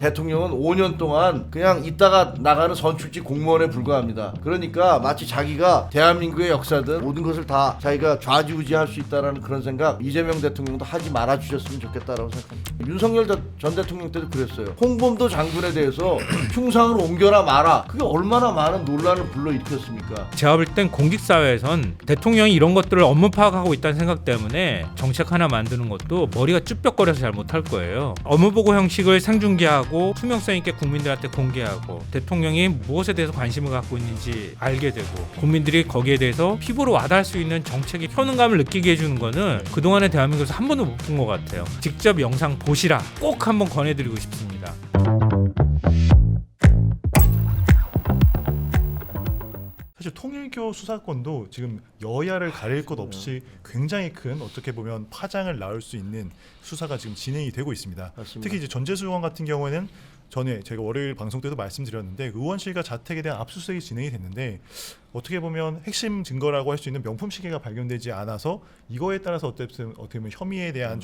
대통령은 5년 동안 그냥 있다가 나가는 선출직 공무원에 불과합니다. 그러니까 마치 자기가 대한민국의 역사든 모든 것을 다 자기가 좌지우지할 수 있다라는 그런 생각 이재명 대통령도 하지 말아 주셨으면 좋겠다라고 생각합니다. 윤석열 전 대통령 때도 그랬어요. 홍범도 장군에 대해서 흉상을 옮겨라 마라. 그게 얼마나 많은 논란을 불러일으켰습니까? 제가 볼 땐 공직사회에선 대통령이 이런 것들을 업무 파악하고 있다는 생각 때문에 정책 하나 만드는 것도 머리가 쭈뼛거려서 잘 못할 거예요. 업무보고 형식을 생중계하고 투명성 있게 국민들한테 공개하고 대통령이 무엇에 대해서 관심을 갖고 있는지 알게 되고 국민들이 거기에 대해서 피부로 와닿을 수 있는 정책의 효능감을 느끼게 해주는 거는 그동안의 대한민국에서 한 번도 못 본 것 같아요. 직접 영상 보시라 꼭 한번 권해드리고 싶습니다. 사실 통일교 수사권도 지금 여야를 가릴 것 없이 굉장히 큰 어떻게 보면 파장을 낳을 수 있는 수사가 지금 진행이 되고 있습니다. 맞습니다. 특히 이제 전재수 의원 같은 경우에는 전에 제가 월요일 방송 때도 말씀드렸는데 의원실과 자택에 대한 압수수색이 진행이 됐는데 어떻게 보면 핵심 증거라고 할 수 있는 명품 시계가 발견되지 않아서 이거에 따라서 어떻게 보면 혐의에 대한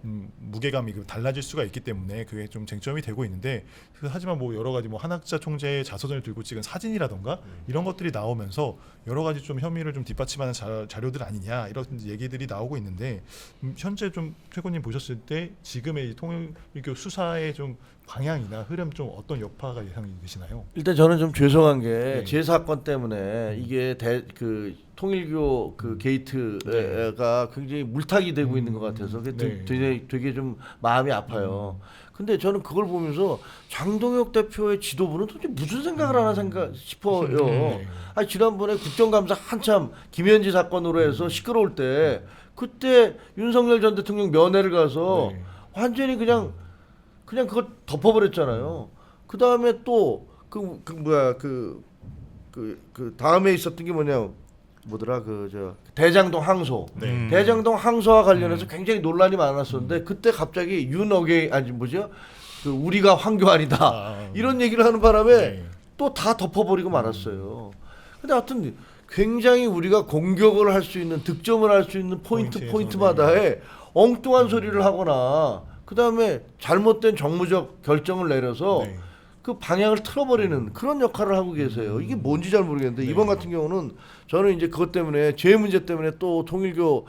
무게감이 달라질 수가 있기 때문에 그게 좀 쟁점이 되고 있는데 하지만 뭐 여러 가지 뭐 한학자 총재의 자서전을 들고 찍은 사진이라던가 이런 것들이 나오면서 여러 가지 좀 혐의를 좀 뒷받침하는 자료들 아니냐 이런 얘기들이 나오고 있는데 현재 좀 최고님 보셨을 때 지금의 통일교 수사의 좀 방향이나 흐름 좀 어떤 여파가 예상이 되시나요? 일단 저는 좀 죄송한 게 네. 제 사건 때문에 이게 통일교 게이트가 굉장히 물타기 되고 있는 것 같아서 네. 되게 좀 마음이 아파요. 근데 저는 그걸 보면서 장동혁 대표의 지도부는 도대체 무슨 생각을 하나 싶어요. 네. 아니, 지난번에 국정감사 한참 김현지 사건으로 해서 시끄러울 때 그때 윤석열 전 대통령 면회를 가서 네. 완전히 그냥 그걸 덮어버렸잖아요. 그 다음에 또 그 다음에 있었던 게 뭐더라 대장동 항소. 네. 대장동 항소와 관련해서 굉장히 논란이 많았었는데 그때 갑자기 우리가 황교안이다 이런 얘기를 하는 바람에 네. 또 다 덮어버리고 말았어요. 근데 하여튼 굉장히 우리가 공격을 할 수 있는 득점을 할 수 있는 포인트마다에 엉뚱한 소리를 하거나 그 다음에 잘못된 정무적 결정을 내려서 네. 그 방향을 틀어버리는 그런 역할을 하고 계세요. 이게 뭔지 잘 모르겠는데 이번 같은 경우는 저는 이제 그것 때문에 제 문제 때문에 또 통일교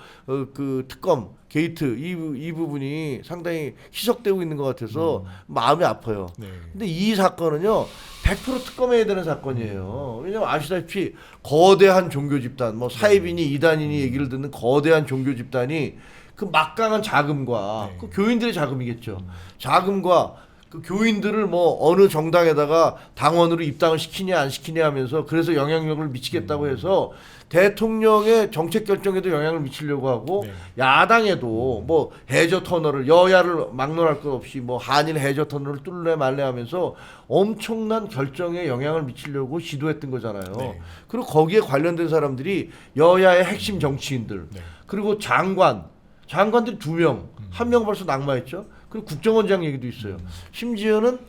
그 특검 게이트 이 부분이 상당히 희석되고 있는 것 같아서 마음이 아파요. 네. 근데 이 사건은요 100% 특검해야 되는 사건이에요. 왜냐면 아시다시피 거대한 종교 집단, 뭐 사이비니 이단이니 얘기를 듣는 거대한 종교 집단이 그 막강한 자금과 그 교인들의 자금이겠죠. 자금과 그 교인들을 뭐 어느 정당에다가 당원으로 입당을 시키냐 안 시키냐 하면서 그래서 영향력을 미치겠다고 해서 대통령의 정책 결정에도 영향을 미치려고 하고 야당에도 뭐 해저 터널을 여야를 막론할 것 없이 뭐 한일 해저 터널을 뚫래 말래 하면서 엄청난 결정에 영향을 미치려고 시도했던 거잖아요. 네. 그리고 거기에 관련된 사람들이 여야의 핵심 정치인들 그리고 장관들이 2명, 1명 벌써 낙마했죠. 그리고 국정원장 얘기도 있어요. 심지어는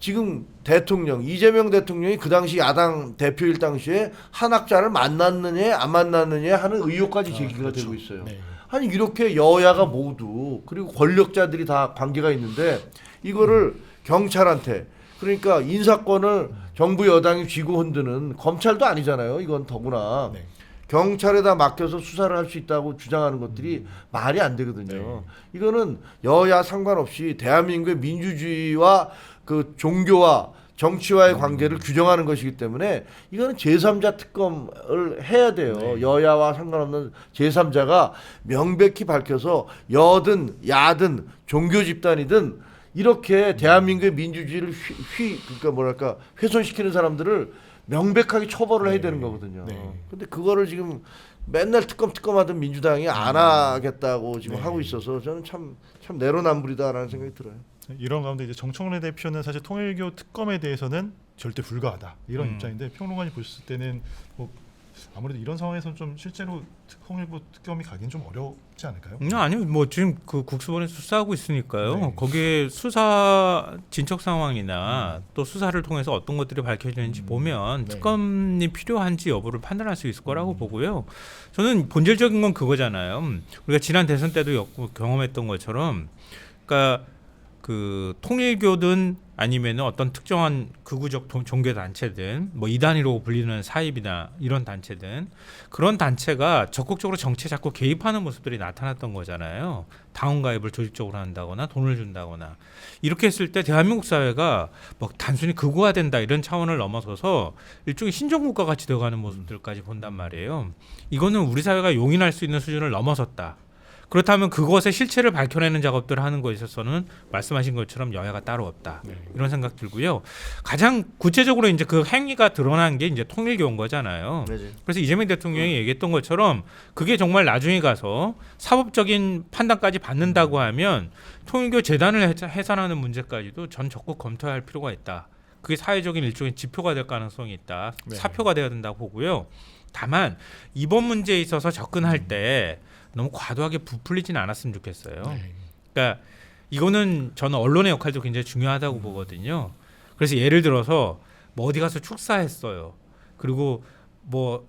지금 이재명 대통령이 그 당시 야당 대표일 당시에 한학자를 만났느냐 안 만났느냐 하는 의혹까지 제기가 되고 있어요. 네. 아니 이렇게 여야가 모두 그리고 권력자들이 다 관계가 있는데 이거를 경찰한테 그러니까 인사권을 정부 여당이 쥐고 흔드는 검찰도 아니잖아요. 이건 더구나. 네. 경찰에다 맡겨서 수사를 할 수 있다고 주장하는 것들이 말이 안 되거든요. 이거는 여야 상관없이 대한민국의 민주주의와 그 종교와 정치와의 관계를 규정하는 것이기 때문에 이거는 제3자 특검을 해야 돼요. 여야와 상관없는 제3자가 명백히 밝혀서 여든 야든 종교 집단이든 이렇게 대한민국의 민주주의를 훼손시키는 사람들을 명백하게 처벌을 해야 되는 거거든요. 근데 그거를 지금 맨날 특검하던 민주당이 안 하겠다고 지금 하고 있어서 저는 참 내로남불이다라는 생각이 들어요. 이런 가운데 이제 정청래 대표는 사실 통일교 특검에 대해서는 절대 불가하다 이런 입장인데 평론가님 보셨을 때는 뭐 아무래도 이런 상황에서는 좀 실제로 통일교 특검이 가긴 좀 어렵지 않을까요? 아니요, 뭐 지금 그 국수본에서 수사하고 있으니까요. 네. 거기에 수사 진척 상황이나 또 수사를 통해서 어떤 것들이 밝혀지는지 보면 네. 특검이 필요한지 여부를 판단할 수 있을 거라고 보고요. 저는 본질적인 건 그거잖아요. 우리가 지난 대선 때도 경험했던 것처럼, 그러니까 그 통일교든 아니면은 어떤 특정한 극우적 종교 단체든 뭐 이단이라고 불리는 사입이나 이런 단체든 그런 단체가 적극적으로 정치에 자꾸 개입하는 모습들이 나타났던 거잖아요. 당원 가입을 조직적으로 한다거나 돈을 준다거나 이렇게 했을 때 대한민국 사회가 뭐 단순히 극우화된다 이런 차원을 넘어서서 일종의 신정국가 같이 되어가는 모습들까지 본단 말이에요. 이거는 우리 사회가 용인할 수 있는 수준을 넘어섰다. 그렇다면 그것의 실체를 밝혀내는 작업들을 하는 것에 있어서는 말씀하신 것처럼 여야가 따로 없다. 네. 이런 생각 들고요. 가장 구체적으로 이제 그 행위가 드러난 게 이제 통일교인 거잖아요. 네네. 그래서 이재명 대통령이 얘기했던 것처럼 그게 정말 나중에 가서 사법적인 판단까지 받는다고 하면 통일교 재단을 해산하는 문제까지도 전 적극 검토할 필요가 있다. 그게 사회적인 일종의 지표가 될 가능성이 있다. 네. 사표가 돼야 된다고 보고요. 다만 이번 문제에 있어서 접근할 때 너무 과도하게 부풀리지는 않았으면 좋겠어요. 네. 그러니까 이거는 저는 언론의 역할도 굉장히 중요하다고 보거든요. 그래서 예를 들어서 뭐 어디 가서 축사했어요. 그리고 뭐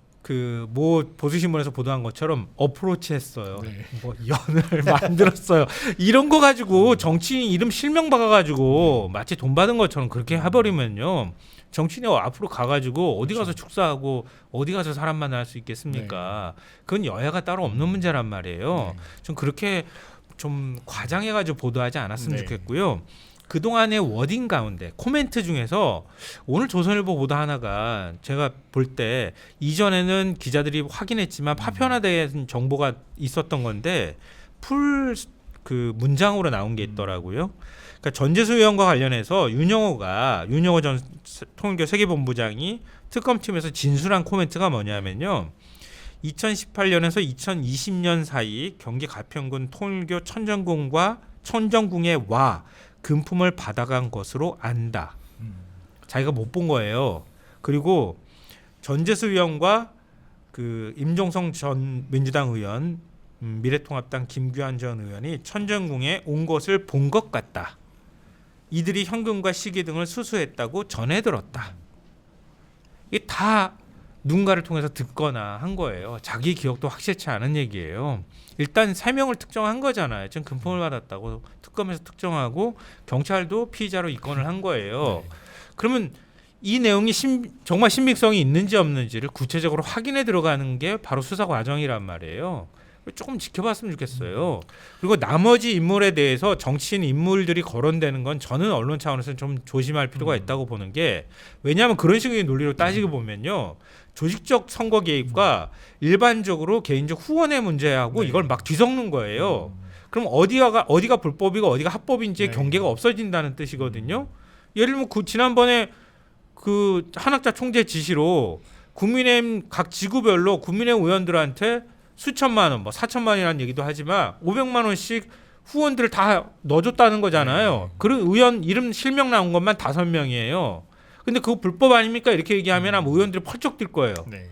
보수신문에서 보도한 것처럼 어프로치 했어요. 네. 뭐 연을 만들었어요. 이런 거 가지고 정치인 이름 실명 박아가지고 마치 돈 받은 것처럼 그렇게 해버리면요. 정치인이 앞으로 가가지고 어디 가서 축사하고 어디 가서 사람 만날 수 있겠습니까? 그건 여야가 따로 없는 문제란 말이에요. 좀 그렇게 좀 과장해가지고 보도하지 않았으면 네. 좋겠고요. 그동안의 워딩 가운데 코멘트 중에서 오늘 조선일보 보도 하나가 제가 볼 때 이전에는 기자들이 확인했지만 파편화된 정보가 있었던 건데 풀 그 문장으로 나온 게 있더라고요. 그러니까 전재수 의원과 관련해서 윤영호 전 통일교 세계본부장이 특검팀에서 진술한 코멘트가 뭐냐면요. 2018년에서 2020년 사이 경기 가평군 통일교 천정궁의 와 금품을 받아간 것으로 안다. 자기가 못 본 거예요. 그리고 전재수 의원과 그 임종성 전 민주당 의원, 미래통합당 김규환 전 의원이 천정궁에 온 것을 본 것 같다. 이들이 현금과 시계 등을 수수했다고 전해 들었다. 이게 다 누군가를 통해서 듣거나 한 거예요. 자기 기억도 확실치 않은 얘기예요. 일단 3명을 특정한 거잖아요. 지금 금품을 받았다고 특검에서 특정하고 경찰도 피의자로 입건을 한 거예요. 그러면 이 내용이 정말 신빙성이 있는지 없는지를 구체적으로 확인해 들어가는 게 바로 수사 과정이란 말이에요. 조금 지켜봤으면 좋겠어요. 그리고 나머지 인물에 대해서 정치인 인물들이 거론되는 건 저는 언론 차원에서 좀 조심할 필요가 있다고 보는 게 왜냐하면 그런 식의 논리로 따지고 보면요. 조직적 선거 개입과 일반적으로 개인적 후원의 문제하고 네. 이걸 막 뒤섞는 거예요. 그럼 어디가 불법이고 어디가 합법인지의 네. 경계가 없어진다는 뜻이거든요. 예를 들면 지난번에 그 한학자 총재 지시로 국민의힘 각 지구별로 국민의힘 의원들한테 수천만 원, 뭐 4천만 원이라는 얘기도 하지만 500만 원씩 후원들을 다 넣어줬다는 거잖아요. 그런 의원 이름 실명 나온 것만 5명이에요. 근데 그거 불법 아닙니까? 이렇게 얘기하면 아마 의원들이 펄쩍 뛸 거예요. 네.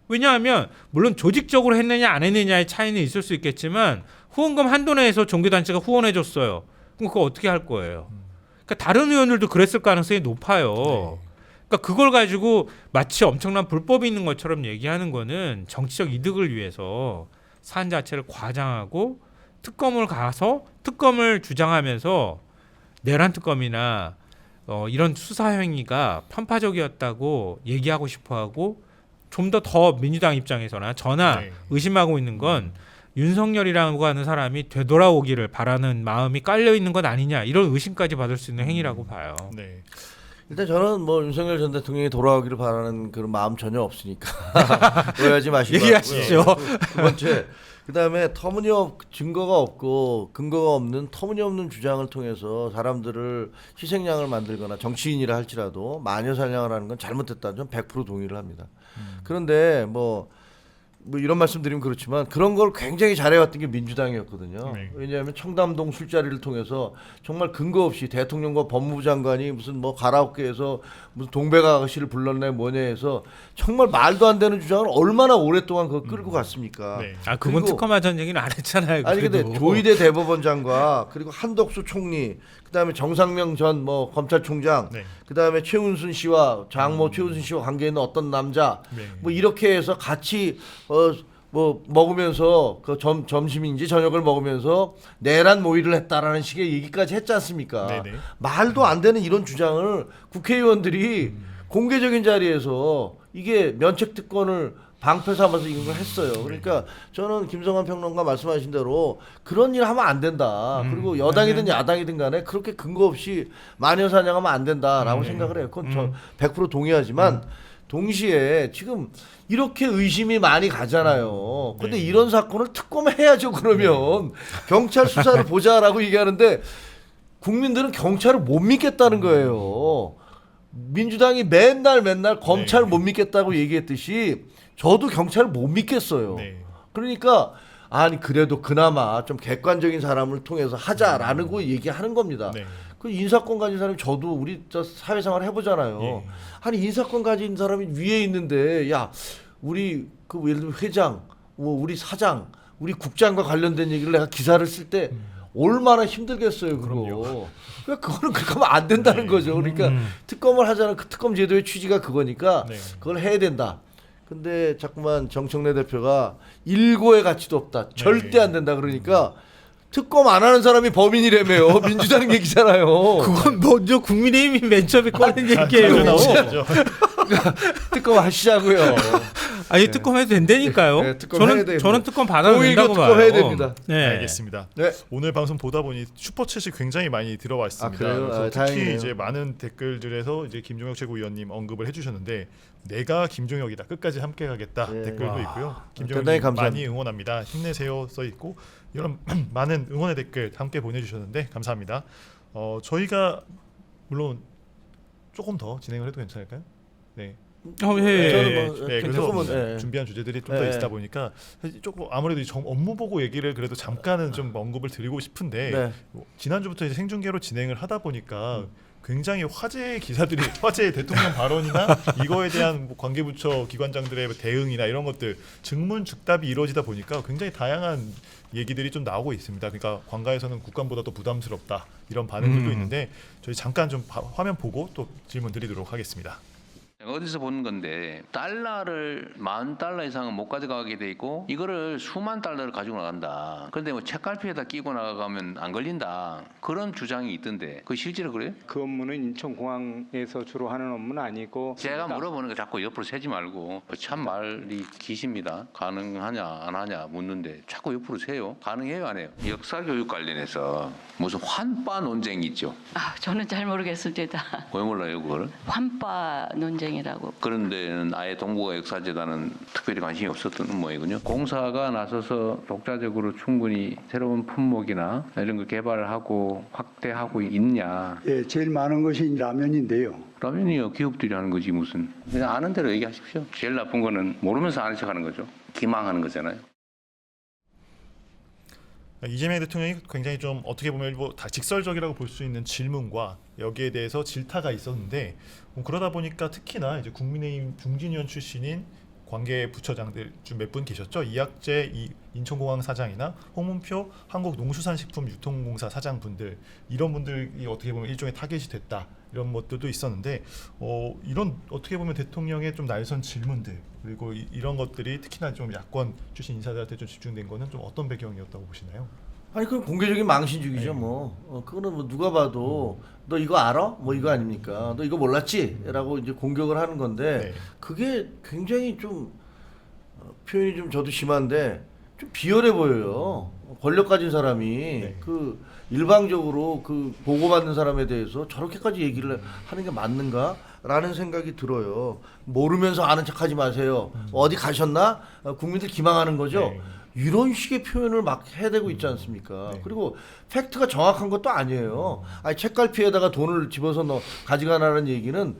왜냐하면 물론 조직적으로 했느냐 안 했느냐의 차이는 있을 수 있겠지만 후원금 한도 내에서 종교단체가 후원해줬어요. 그럼 그거 어떻게 할 거예요? 그러니까 다른 의원들도 그랬을 가능성이 높아요. 그러니까 그걸 가지고 마치 엄청난 불법이 있는 것처럼 얘기하는 거는 정치적 이득을 위해서 사안 자체를 과장하고 특검을 주장하면서 내란 특검이나 이런 수사 행위가 편파적이었다고 얘기하고 싶어하고 좀 더 민주당 입장에서나 저나 네. 의심하고 있는 건 윤석열이라고 하는 사람이 되돌아오기를 바라는 마음이 깔려 있는 것 아니냐 이런 의심까지 받을 수 있는 행위라고 봐요. 네. 일단 저는 뭐 윤석열 전 대통령이 돌아오기를 바라는 그런 마음 전혀 없으니까 오해하지 마시고 얘기하시죠. 두 번째, 그다음에 증거가 없고 근거가 없는 터무니없는 주장을 통해서 사람들을 희생양을 만들거나 정치인이라 할지라도 마녀 사냥을 하는 건 잘못됐다. 저는 100% 동의를 합니다. 그런데 뭐 이런 말씀 드리면 그렇지만 그런 걸 굉장히 잘해왔던 게 민주당이었거든요. 네. 왜냐하면 청담동 술자리를 통해서 정말 근거 없이 대통령과 법무부 장관이 무슨 뭐 가라오케에서 무슨 동백 아가씨를 불렀네 뭐냐 해서 정말 말도 안 되는 주장을 얼마나 오랫동안 그거 끌고 갔습니까? 네. 아 그건 그리고- 특검하자는 얘기는 안 했잖아요. 아니 근데 그래도. 조희대 대법원장과 그리고 한덕수 총리, 그다음에 정상명 전 뭐 검찰총장, 네. 그다음에 최은순 씨와 장모 최은순 씨와 관계 있는 어떤 남자, 네. 뭐 이렇게 해서 같이 뭐 먹으면서 그 점심인지 저녁을 먹으면서 내란 모의를 했다라는 식의 얘기까지 했지 않습니까? 네네. 말도 안 되는 이런 주장을 국회의원들이 공개적인 자리에서 이게 면책 특권을 방패 삼아서 이걸 했어요. 그러니까 저는 김성환 평론가 말씀하신 대로 그런 일 하면 안 된다. 그리고 여당이든 야당이든 간에 그렇게 근거 없이 마녀 사냥하면 안 된다라고 생각을 해요. 그건 저 100% 동의하지만 동시에 지금 이렇게 의심이 많이 가잖아요. 근데 네. 이런 사건을 특검해야죠. 그러면 경찰 수사를 보자라고 얘기하는데 국민들은 경찰을 못 믿겠다는 거예요. 민주당이 맨날 검찰 네. 못 믿겠다고 얘기했듯이 저도 경찰을 못 믿겠어요. 네. 그러니까 아니 그래도 그나마 좀 객관적인 사람을 통해서 하자라는 거 얘기하는 겁니다. 네. 그 인사권 가진 사람이 저도 우리 저 사회생활 해보잖아요. 예. 아니 인사권 가진 사람이 위에 있는데 야 우리 그 예를 들면 회장, 뭐 우리 사장, 우리 국장과 관련된 얘기를 내가 기사를 쓸 때 얼마나 힘들겠어요 그거. 그럼요. 그러니까 그거는 그렇게 하면 안 된다는 네. 거죠. 그러니까 특검을 하자는 그 특검 제도의 취지가 그거니까 네. 그걸 해야 된다. 근데 자꾸만 정청래 대표가 일고의 가치도 없다. 절대 안 된다. 그러니까 특검 안 하는 사람이 범인이라며요. 민주당 얘기잖아요. 그건 먼저 국민의힘이 맨 처음에 꺼낸 자주 얘기예요. 나오죠. 특검 하시자고요. 아니 특검해도 된다니까요. 네, 특검 해야 됩니다. 저는 특검 받아도 5.19 된다고 봐요. 특검 해야 됩니다. 네. 알겠습니다. 네. 오늘 방송 보다 보니 슈퍼챗이 굉장히 많이 들어와 있습니다. 아, 그래요? 그래서 아, 특히 다행이네요. 이제 많은 댓글들에서 이제 김종혁 최고위원님 언급을 해주셨는데 내가 김종혁이다 끝까지 함께 가겠다 네. 댓글도 와. 있고요. 대단히 김종혁님 감사합니다. 많이 응원합니다. 힘내세요 써 있고 이런 많은 응원의 댓글 함께 보내주셨는데 감사합니다. 저희가 물론 조금 더 진행을 해도 괜찮을까요? 네. 예. 저는 뭐 네, 그래서 조금은, 예. 준비한 주제들이 좀 더 네. 있다 보니까 사실 조금 아무래도 업무 보고 얘기를 그래도 잠깐은 좀 언급을 드리고 싶은데 네. 지난주부터 이제 생중계로 진행을 하다 보니까 굉장히 화제의 기사들이 화제의 대통령 발언이나 이거에 대한 뭐 관계부처 기관장들의 대응이나 이런 것들 증문즉답이 이루어지다 보니까 굉장히 다양한 얘기들이 좀 나오고 있습니다. 그러니까 관가에서는 국감보다 더 부담스럽다 이런 반응들도 있는데 저희 잠깐 좀 화면 보고 또 질문 드리도록 하겠습니다. 어디서 보는 건데 달러를 10,000달러 이상은 못 가져가게 돼 있고 이거를 수만 달러를 가지고 나간다. 그런데 뭐 책갈피에다 끼고 나가면 안 걸린다. 그런 주장이 있던데 그 실제로 그래요? 그 업무는 인천공항에서 주로 하는 업무는 아니고 제가 물어보는 거 자꾸 옆으로 세지 말고 참 말이 기십니다. 가능하냐 안 하냐 묻는데 자꾸 옆으로 세요. 가능해요 안 해요? 역사교육 관련해서 무슨 환빠 논쟁이 있죠. 아, 저는 잘 모르겠습니다. 왜 몰라요 그거를? 환빠 논쟁이라고. 그런 데는 아예 동북아 역사재단은 특별히 관심이 없었던 모양이군요. 공사가 나서서 독자적으로 충분히 새로운 품목이나 이런 걸 개발하고 확대하고 있냐. 예, 제일 많은 것이 라면인데요. 라면이요 기업들이 하는 거지 무슨. 그냥 아는 대로 얘기하십시오. 제일 나쁜 거는 모르면서 아는 척하는 거죠. 기망하는 거잖아요. 이재명 대통령이 굉장히 좀 어떻게 보면 뭐 다 직설적이라고 볼 수 있는 질문과 여기에 대해서 질타가 있었는데 그러다 보니까 특히나 이제 국민의힘 중진위원 출신인 관계 부처장들 좀 몇 분 계셨죠. 이학재 인천공항 사장이나 홍문표 한국농수산식품유통공사 사장분들 이런 분들이 어떻게 보면 일종의 타겟이 됐다 이런 것들도 있었는데 이런 어떻게 보면 대통령의 좀 날선 질문들 그리고 이런 것들이 특히나 좀 야권 출신 인사들한테 좀 집중된 거는 좀 어떤 배경이었다고 보시나요? 아니 그건 공개적인 망신주기죠. 네. 뭐 그거는 뭐 누가 봐도 너 이거 알아? 뭐 이거 아닙니까? 너 이거 몰랐지? 라고 이제 공격을 하는 건데 네. 그게 굉장히 좀 표현이 좀 저도 심한데 좀 비열해 보여요. 권력 가진 사람이 네. 그 일방적으로 그 보고받는 사람에 대해서 저렇게까지 얘기를 하는 게 맞는가라는 생각이 들어요. 모르면서 아는 척하지 마세요. 어디 가셨나? 국민들 기망하는 거죠. 네. 이런 식의 표현을 막 해대고 있지 않습니까? 네. 그리고 팩트가 정확한 것도 아니에요. 아니 책갈피에다가 돈을 집어서 가져가라는 얘기는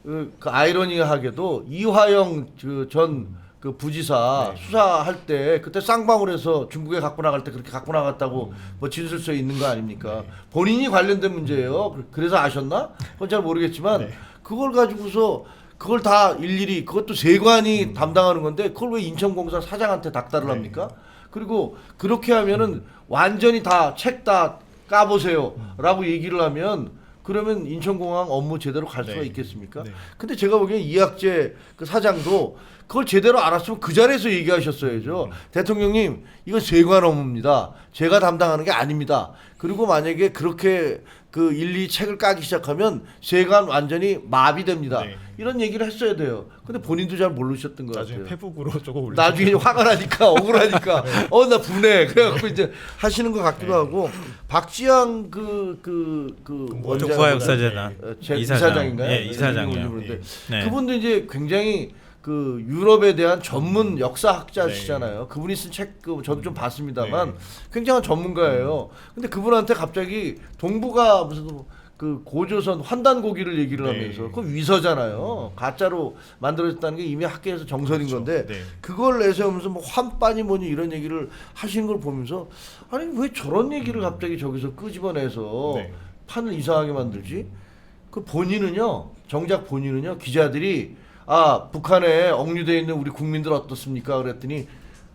그 아이러니하게도 이화영 전 그 부지사 네. 수사할 때 그때 쌍방울에서 중국에 갖고 나갈 때 그렇게 갖고 나갔다고 뭐 진술서에 있는 거 아닙니까? 네. 본인이 관련된 문제예요. 그래서 아셨나? 그건 잘 모르겠지만 네. 그걸 가지고서 그걸 다 일일이 그것도 세관이 담당하는 건데 그걸 왜 인천공사 사장한테 닥달을 네. 합니까? 그리고 그렇게 하면은 완전히 다 책 다 까보세요 라고 얘기를 하면 그러면 인천공항 업무 제대로 갈 수가 네. 있겠습니까? 네. 근데 제가 보기엔 이학재 그 사장도 그걸 제대로 알았으면 그 자리에서 얘기하셨어야죠. 대통령님, 이거 세관 업무입니다. 제가 담당하는 게 아닙니다. 그리고 만약에 그렇게 그 1, 2 책을 까기 시작하면 세관 완전히 마비됩니다. 네. 이런 얘기를 했어야 돼요. 근데 본인도 잘 모르셨던 것 나중에 같아요. 페북으로 조금 올려. 나중에 화가 나니까 억울하니까 나 분해 그래갖고 이제 하시는 것 같기도 네. 하고 박지영 원장 동부화 역사재단 이사장인가요? 예, 이사장이요. 그런데 네. 그분도 이제 굉장히 그 유럽에 대한 전문 역사학자시잖아요. 그분이 쓴 책 저도 좀 봤습니다만 네. 굉장한 전문가예요. 근데 그분한테 갑자기 동부가 무슨 그 고조선 환단고기를 얘기를 네. 하면서 그 위서잖아요. 가짜로 만들어졌다는 게 이미 학계에서 정설인 그렇죠. 건데 네. 그걸 내세우면서 뭐 환빠니 뭐니 이런 얘기를 하시는 걸 보면서 아니 왜 저런 얘기를 갑자기 저기서 끄집어내서 네. 판을 이상하게 만들지? 그 본인은요, 정작 본인은요, 기자들이 아 북한에 억류돼 있는 우리 국민들 어떻습니까? 그랬더니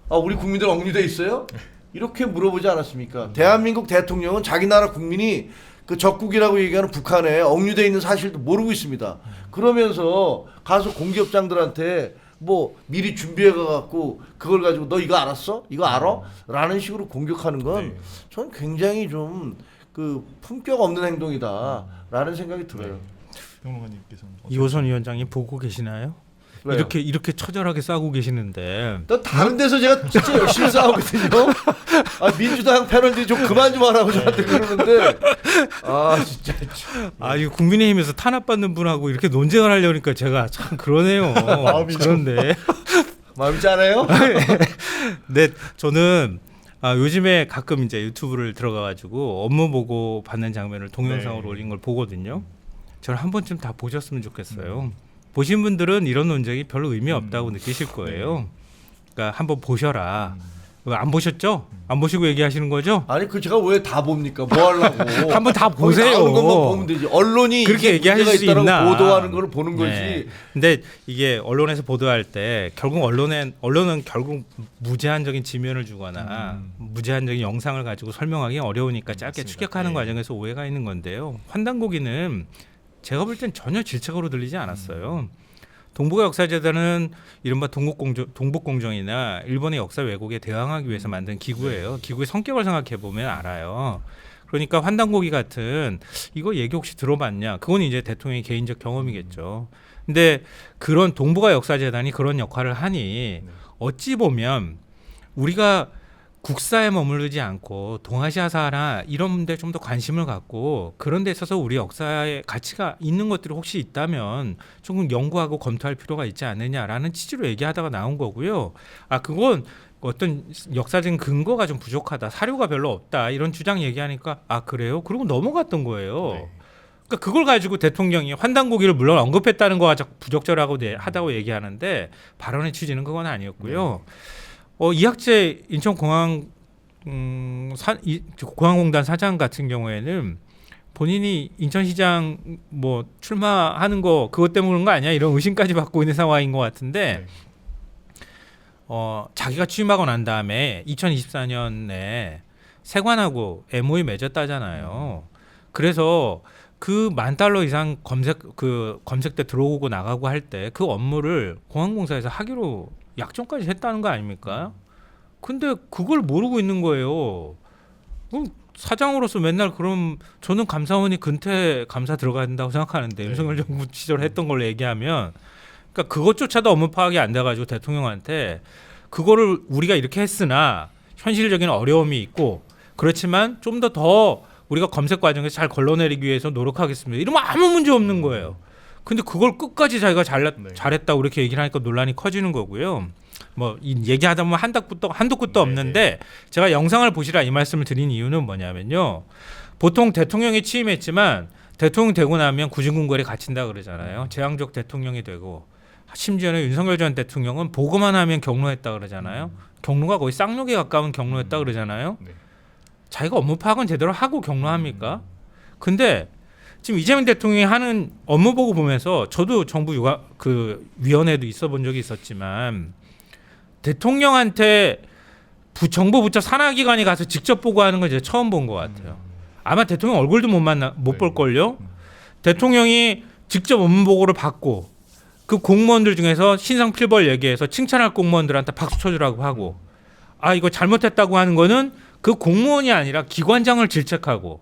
아 우리 국민들 억류돼 있어요? 이렇게 물어보지 않았습니까? 대한민국 대통령은 자기 나라 국민이 그 적국이라고 얘기하는 북한에 억류돼 있는 사실도 모르고 있습니다. 그러면서 가서 공기업장들한테 뭐 미리 준비해 가갖고 그걸 가지고 너 이거 알았어? 이거 알아? 라는 식으로 공격하는 건 네. 저는 굉장히 좀 그 품격 없는 행동이다라는 생각이 들어요. 평론가님께서는 이호선 위원장님 보고 계시나요? 왜요? 이렇게 처절하게 싸고 계시는데 또 다른 데서 제가 진짜 열심히 싸우거든요. 아, 민주당 패널들이 좀 그만 좀 하라고 저한테 그러는데 아 진짜 이 국민의힘에서 탄압받는 분하고 이렇게 논쟁을 하려니까 제가 참 그러네요. 마음이 좀- 그런데 마음이 짠해요? 네, 저는 요즘에 가끔 이제 유튜브를 들어가가지고 업무 보고 받는 장면을 동영상으로 네. 올린 걸 보거든요. 저는 한 번쯤 다 보셨으면 좋겠어요. 보신 분들은 이런 논쟁이 별로 의미 없다고 느끼실 거예요. 그러니까 한번 보셔라. 안 보셨죠? 안 보시고 얘기하시는 거죠? 아니 그 제가 왜 다 봅니까? 뭐 하려고? 한번 다 거기 보세요. 나오는 것만 보면 되지. 언론이 그렇게 이게 얘기하실 문제가 수 있다라고 있나? 보도하는 걸 보는 거지. 네. 근데 이게 언론에서 보도할 때 결국 언론은 결국 무제한적인 지면을 주거나 무제한적인 영상을 가지고 설명하기 어려우니까 짧게 맞습니다. 추격하는 네. 과정에서 오해가 있는 건데요. 환단고기는 제가 볼 땐 전혀 질책으로 들리지 않았어요. 동북아 역사재단은 이른바 동북공정이나 일본의 역사 왜곡에 대항하기 위해서 만든 기구예요. 기구의 성격을 생각해 보면 알아요. 그러니까 환단고기 같은 이거 얘기 혹시 들어봤냐? 그건 이제 대통령의 개인적 경험이겠죠. 근데 그런 동북아 역사재단이 그런 역할을 하니 어찌 보면 우리가 국사에 머무르지 않고 동아시아사나 이런 데 좀 더 관심을 갖고 그런 데 있어서 우리 역사에 가치가 있는 것들이 혹시 있다면 조금 연구하고 검토할 필요가 있지 않느냐라는 취지로 얘기하다가 나온 거고요. 그건 어떤 역사적인 근거가 좀 부족하다. 사료가 별로 없다. 이런 주장 얘기하니까 그래요? 그러고 넘어갔던 거예요. 네. 그러니까 그걸 가지고 대통령이 환단고기를 물론 언급했다는 거가 부적절하고 하다고 얘기하는데 발언의 취지는 그건 아니었고요. 이학재 인천공항 공항공단 사장 같은 경우에는 본인이 인천시장 뭐 출마하는 거 그것 때문에 그런 거 아니야? 이런 의심까지 받고 있는 상황인 것 같은데 자기가 취임하고 난 다음에 2024년에 세관하고 MOU 맺었다잖아요. 그래서 그 $10,000 이상 검색대 들어오고 나가고 할 때 그 업무를 공항공사에서 하기로 약정까지 했다는 거 아닙니까? 근데 그걸 모르고 있는 거예요. 그럼 사장으로서 맨날 그럼 저는 감사원이 근태 감사 들어가야 된다고 생각하는데 윤석열 정부 시절 했던 걸로 얘기하면 그러니까 그것조차도 업무 파악이 안 돼가지고 대통령한테 그거를 우리가 이렇게 했으나 현실적인 어려움이 있고 그렇지만 좀 더 우리가 검색 과정에서 잘 걸러내리기 위해서 노력하겠습니다. 이러면 아무 문제 없는 거예요. 근데 그걸 끝까지 자기가 잘했다고 이렇게 얘기를 하니까 논란이 커지는 거고요. 뭐 얘기하다 보면 한도 끝도 없는데 제가 영상을 보시라 이 말씀을 드린 이유는 뭐냐면요. 보통 대통령이 취임했지만 대통령 되고 나면 구진궁궐에 갇힌다 그러잖아요. 재앙적 대통령이 되고 심지어는 윤석열 전 대통령은 보고만 하면 경로했다 그러잖아요. 경로가 거의 쌍욕에 가까운 경로했다 그러잖아요. 네. 자기가 업무 파악은 제대로 하고 경로합니까? 근데 지금 이재명 대통령이 하는 업무 보고 보면서 저도 정부 위원회도 있어 본 적이 있었지만 대통령한테 정부 부처 산하기관이 가서 직접 보고하는 건 이제 처음 본 것 같아요. 아마 대통령 얼굴도 못 볼 걸요. 대통령이 직접 업무 보고를 받고 그 공무원들 중에서 신상필벌 얘기해서 칭찬할 공무원들한테 박수 쳐주라고 하고 이거 잘못했다고 하는 거는 그 공무원이 아니라 기관장을 질책하고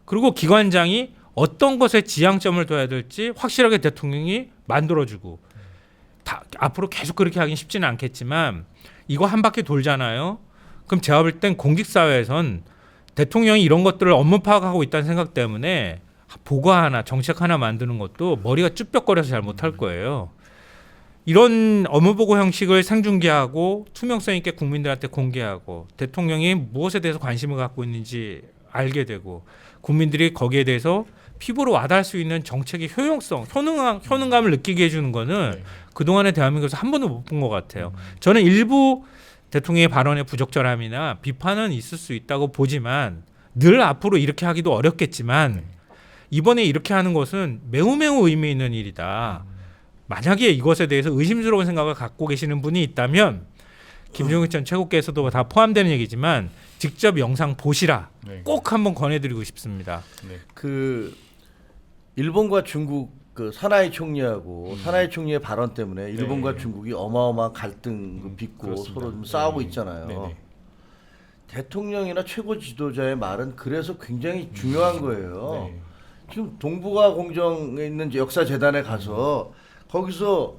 그리고 기관장이 어떤 것에 지향점을 둬야 될지 확실하게 대통령이 만들어주고 앞으로 계속 그렇게 하긴 쉽지는 않겠지만 이거 한 바퀴 돌잖아요. 그럼 제가 볼 땐 공직사회에선 대통령이 이런 것들을 업무 파악하고 있다는 생각 때문에 보고 하나 정책 하나 만드는 것도 머리가 쭈뼛거려서 잘 못할 거예요. 이런 업무 보고 형식을 생중계하고 투명성 있게 국민들한테 공개하고 대통령이 무엇에 대해서 관심을 갖고 있는지 알게 되고 국민들이 거기에 대해서 피부로 와닿을 수 있는 정책의 효용성, 효능감을 느끼게 해주는 거는 그동안의 대한민국에서 한 번도 못 본 것 같아요. 저는 일부 대통령의 발언의 부적절함이나 비판은 있을 수 있다고 보지만 늘 앞으로 이렇게 하기도 어렵겠지만 이번에 이렇게 하는 것은 매우 의미 있는 일이다. 만약에 이것에 대해서 의심스러운 생각을 갖고 계시는 분이 있다면 김종국 전 최고께서도 다 포함되는 얘기지만 직접 영상 보시라. 꼭 한번 권해드리고 싶습니다. 그 일본과 중국 그 사나이 총리하고 사나이 총리의 발언 때문에 일본과 중국이 어마어마한 갈등 빚고 그렇습니다. 서로 좀 싸우고 있잖아요. 네네. 대통령이나 최고 지도자의 말은 그래서 굉장히 중요한 거예요. 네. 지금 동북아 공정에 있는 역사 재단에 가서 거기서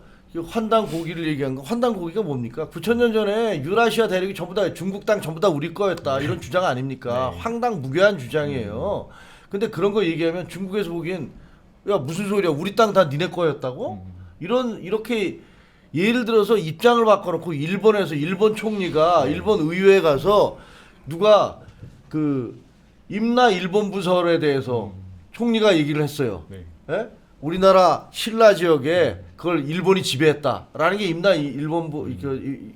환당 고기를 얘기한 거, 환당 고기가 뭡니까? 9,000년 전에 유라시아 대륙이 전부 다 중국 땅 전부 다 우리 거였다 이런 주장 아닙니까? 네. 황당무계한 주장이에요. 근데 그런 거 얘기하면 중국에서 보기엔 야 무슨 소리야? 우리 땅 다 니네 거였다고? 이렇게 예를 들어서 입장을 바꿔놓고 일본에서 일본 총리가 일본 의회에 가서 누가 그 임나 일본 부설에 대해서 총리가 얘기를 했어요. 예? 우리나라 신라 지역에 그걸 일본이 지배했다라는 게 임나 일본부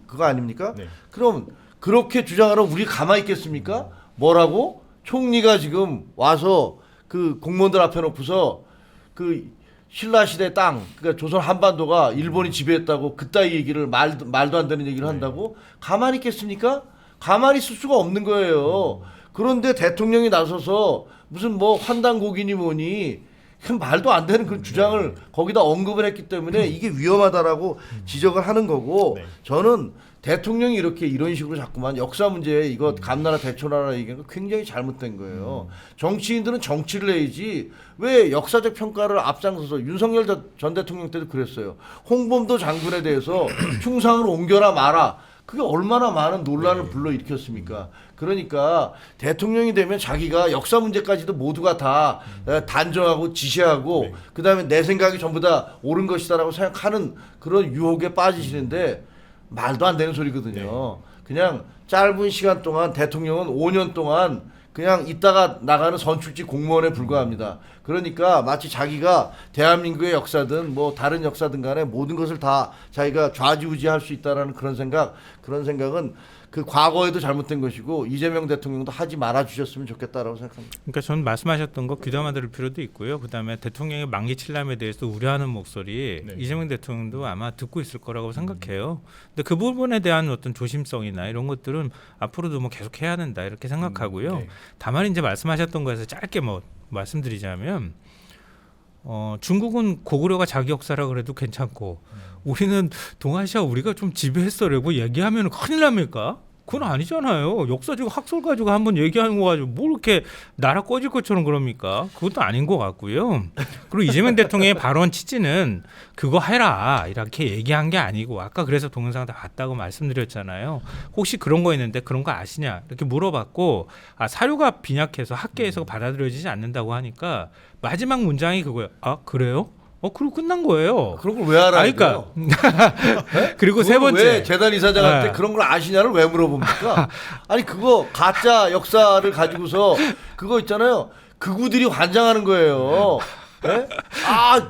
그거 아닙니까? 네. 그럼 그렇게 주장하러 우리 가만히 있겠습니까? 뭐라고? 총리가 지금 와서 그 공무원들 앞에 놓고서 그 신라 시대 땅, 그러니까 조선 한반도가 일본이 지배했다고 그따위 얘기를 말도 안 되는 얘기를 한다고 가만히 있겠습니까? 가만히 있을 수가 없는 거예요. 그런데 대통령이 나서서 무슨 뭐 환단고기니 뭐니 말도 안 되는 그 주장을 거기다 언급을 했기 때문에 이게 위험하다라고 지적을 하는 거고 저는 대통령이 이렇게 이런 식으로 자꾸만 역사 문제에 이거 감나라 대초나라 얘기하는 거 굉장히 잘못된 거예요. 정치인들은 정치를 해야지 왜 역사적 평가를 앞장서서 윤석열 전 대통령 때도 그랬어요. 홍범도 장군에 대해서 충상으로 옮겨라 마라. 그게 얼마나 많은 논란을 불러일으켰습니까? 그러니까 대통령이 되면 자기가 역사 문제까지도 모두가 다 단정하고 지시하고 그다음에 내 생각이 전부 다 옳은 것이다라고 생각하는 그런 유혹에 빠지시는데 말도 안 되는 소리거든요. 그냥 짧은 시간 동안 대통령은 5년 동안 그냥 있다가 나가는 선출직 공무원에 불과합니다. 그러니까 마치 자기가 대한민국의 역사든 뭐 다른 역사든 간에 모든 것을 다 자기가 좌지우지할 수 있다라는 그런 생각은 그 과거에도 잘못된 것이고 이재명 대통령도 하지 말아 주셨으면 좋겠다라고 생각합니다. 그러니까 저는 말씀하셨던 거 귀담아 들을 필요도 있고요. 그다음에 대통령의 만기 칠람에 대해서 우려하는 목소리 이재명 대통령도 아마 듣고 있을 거라고 생각해요. 근데 그 부분에 대한 어떤 조심성이나 이런 것들은 앞으로도 뭐 계속 해야 된다 이렇게 생각하고요. 다만 이제 말씀하셨던 거에서 짧게 뭐 말씀드리자면 중국은 고구려가 자기 역사라 그래도 괜찮고 우리는 동아시아 우리가 좀 지배했어라고 얘기하면 큰일 납니까? 그건 아니잖아요. 역사적 학설 가지고 한번 얘기하는 거 가지고 뭘 이렇게 나라 꺼질 것처럼 그럽니까? 그것도 아닌 것 같고요. 그리고 이재명 대통령의 발언 취지는 그거 해라 이렇게 얘기한 게 아니고 아까 그래서 동영상 다 봤다고 말씀드렸잖아요. 혹시 그런 거 있는데 그런 거 아시냐 이렇게 물어봤고 사료가 빈약해서 학계에서 받아들여지지 않는다고 하니까 마지막 문장이 그거예요. 아 그래요? 그리고 끝난 거예요. 그런 걸 왜 알아요? 그러니까 그리고 세 번째 왜 재단 이사장한테 그런 걸 아시냐를 왜 물어봅니까? 아니 그거 가짜 역사를 가지고서 그거 있잖아요. 극우들이 환장하는 거예요. 네?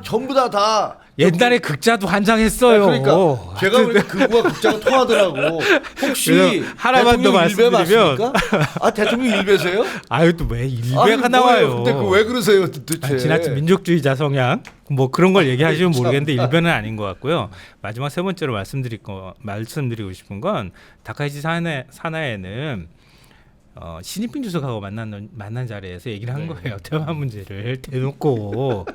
전부 다 옛날에 극자도 환장했어요. 그러니까 제가 보니까 극우와 극자가 통하더라고. 혹시 하나만 더 대통령 일배 말씀드리면 맞습니까? 대통령 일배세요? 또 왜 일배가 나와요? 근데 그 왜 그러세요, 도대체? 지나친 민족주의자 성향 뭐 그런 걸 얘기하시면 모르겠는데 일배는 아닌 것 같고요. 마지막 세 번째로 말씀드리고 싶은 건 다카이치 사나에는 시진핑 주석하고 만난 자리에서 얘기를 한 거예요. 대만 문제를 대놓고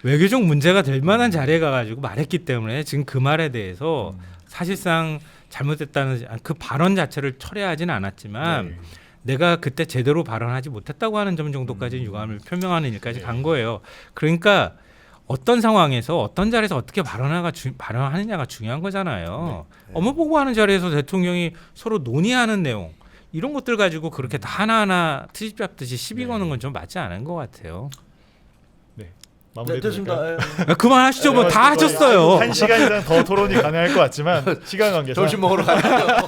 외교적 문제가 될 만한 자리에 가가지고 말했기 때문에 지금 그 말에 대해서 사실상 잘못됐다는 그 발언 자체를 철회하지는 않았지만 내가 그때 제대로 발언하지 못했다고 하는 점 정도까지 유감을 표명하는 일까지 간 거예요. 그러니까 어떤 상황에서 어떤 자리에서 어떻게 발언하느냐가 중요한 거잖아요. 업무 보고하는 자리에서 대통령이 서로 논의하는 내용 이런 것들 가지고 그렇게 다 하나하나 트집 잡듯이 시비 거는 건 좀 맞지 않은 것 같아요. 네. 네, 마무리 됐습니다. 그만하시죠. 뭐 다 하셨어요. 1시간 이상 더 토론이 가능할 것 같지만 시간 관계상 점심 먹으러 가야죠.